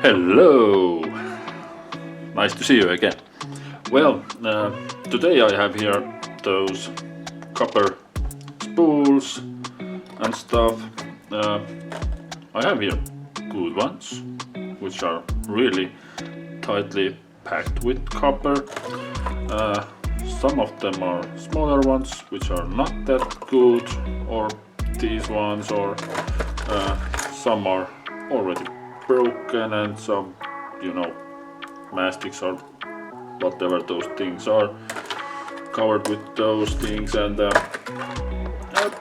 Hello! Nice to see you again. Well, today I have here those copper spools and stuff. I have here good ones, which are really tightly packed with copper. Some of them are smaller ones, which are not that good, or these ones, or some are already broken, and some, mastics or whatever those things are covered with those things, and a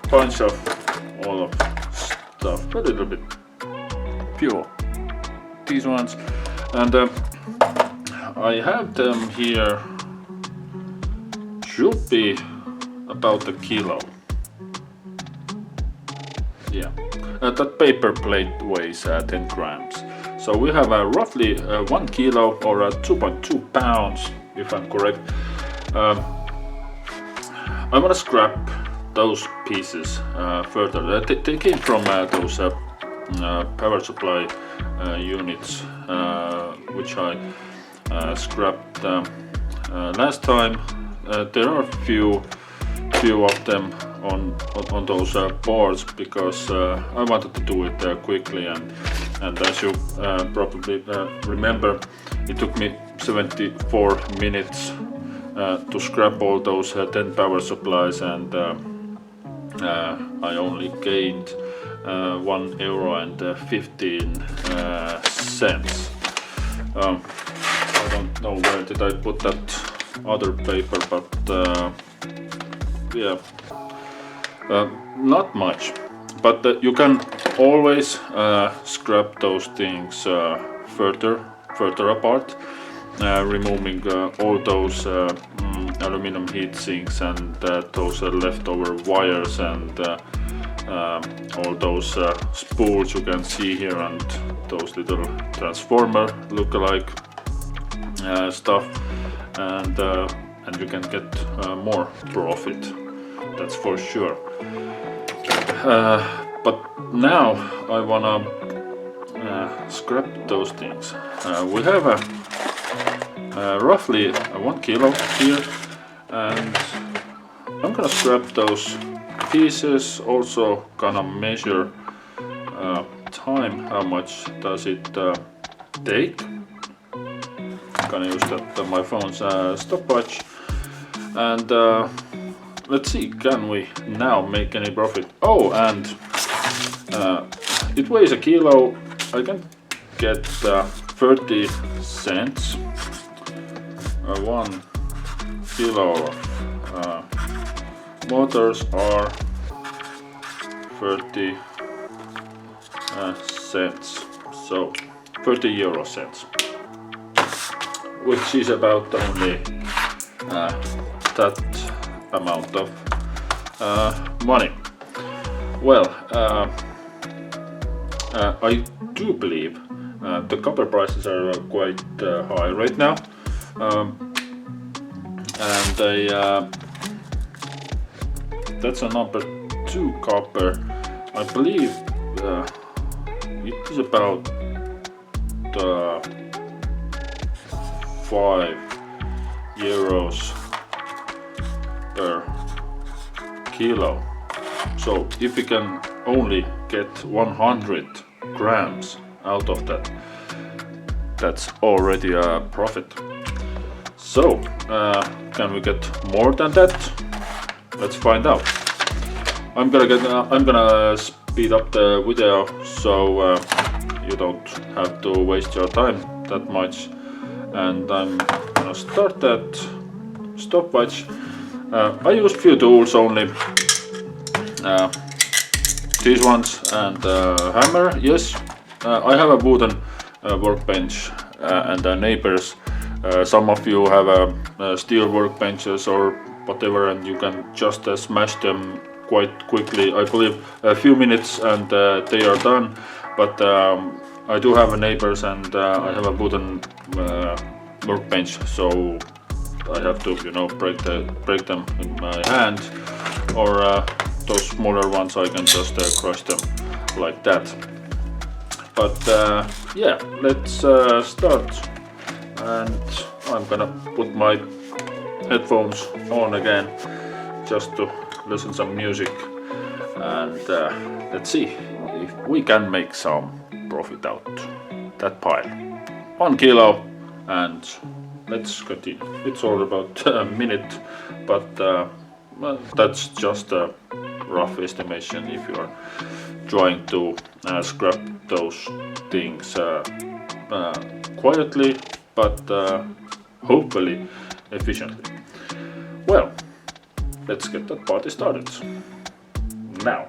bunch of all of stuff, a little bit pure. These ones, and I have them here. Should be about a kilo. Yeah, that paper plate weighs 10 grams. So we have roughly 1 kilo or 2.2 pounds, if I'm correct. I'm gonna scrap those pieces further. They came from those power supply units, which I scrapped last time. There are few of them on those boards, because I wanted to do it quickly, and as you probably remember, it took me 74 minutes to scrap all those 10 power supplies, and I only gained €1.15. I don't know where did I put that other paper, but yeah, not much. But you can always scrap those things further apart, removing all those aluminum heat sinks, and those leftover wires, and all those spools you can see here, and those little transformer look-alike stuff, and you can get more profit, that's for sure. But now I wanna scrap those things. We have roughly 1 kilo here, and I'm gonna scrap those pieces. Also gonna measure time, how much does it take. Gonna use that my phone's stopwatch, and let's see, can we now make any profit? Oh, and it weighs a kilo. I can get 30 cents. 1 kilo of motors are 30 cents, so 30 euro cents, which is about only that amount of money. Well, I do believe the copper prices are quite high right now, and that's a number 2 copper. I believe it is about 5 euros per kilo. So if we can only get 100 grams out of that, that's already a profit. So can we get more than that? Let's find out. I'm gonna speed up the video, so you don't have to waste your time that much, and I'm gonna start that stopwatch. I used few tools only, these ones, and hammer. Yes, I have a wooden workbench, and neighbors. Some of you have steel workbenches or whatever, and you can just smash them quite quickly. I believe a few minutes and they are done. But I do have neighbors, and I have a wooden workbench, so I have to, break them in my hand, or those smaller ones I can just crush them like that. But yeah, let's start. And I'm gonna put my headphones on again just to listen some music, and let's see if we can make some profit out that pile. 1 kilo, and let's continue. It's all about a minute, but well, that's just a rough estimation if you are trying to scrap those things quietly, but hopefully efficiently. Well, let's get that party started now.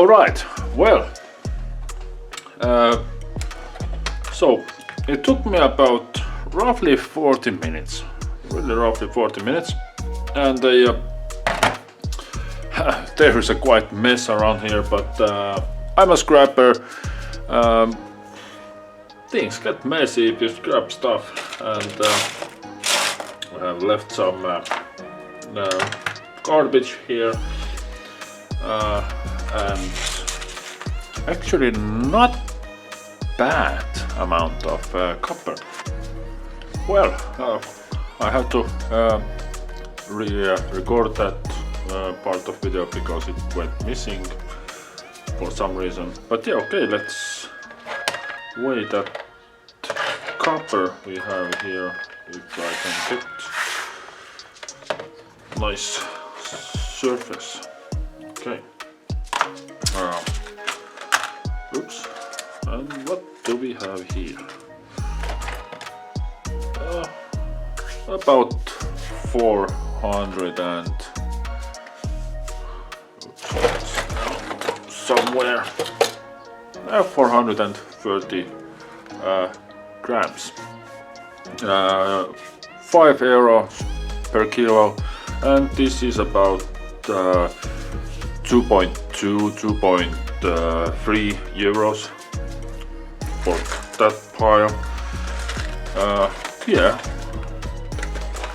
Alright, well, so it took me about roughly 40 minutes, really roughly 40 minutes, and there is a quite mess around here, but I'm a scrapper. Things get messy if you scrap stuff, and I have left some garbage here, and actually not bad amount of copper. Well, I have to record that part of video because it went missing for some reason. But yeah, okay, let's weigh that copper we have here, if I can get nice surface. Okay. Oops. And what do we have here? About 400 and somewhere 430 grams. 5 euros per kilo, and this is about 2.3 euros for that pile. Yeah,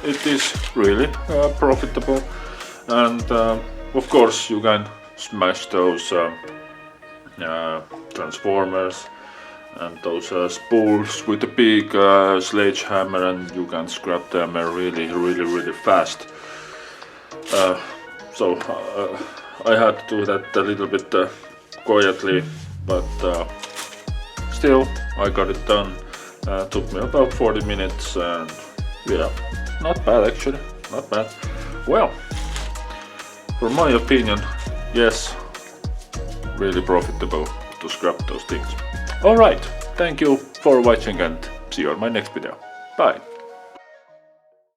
it is really profitable, and of course you can smash those transformers and those spools with a big sledgehammer, and you can scrap them really fast. So I had to do that a little bit quietly, but still I got it done. Took me about 40 minutes, and yeah, not bad actually, not bad. Well, for my opinion, yes, really profitable to scrap those things. Alright, thank you for watching, and see you on my next video. Bye!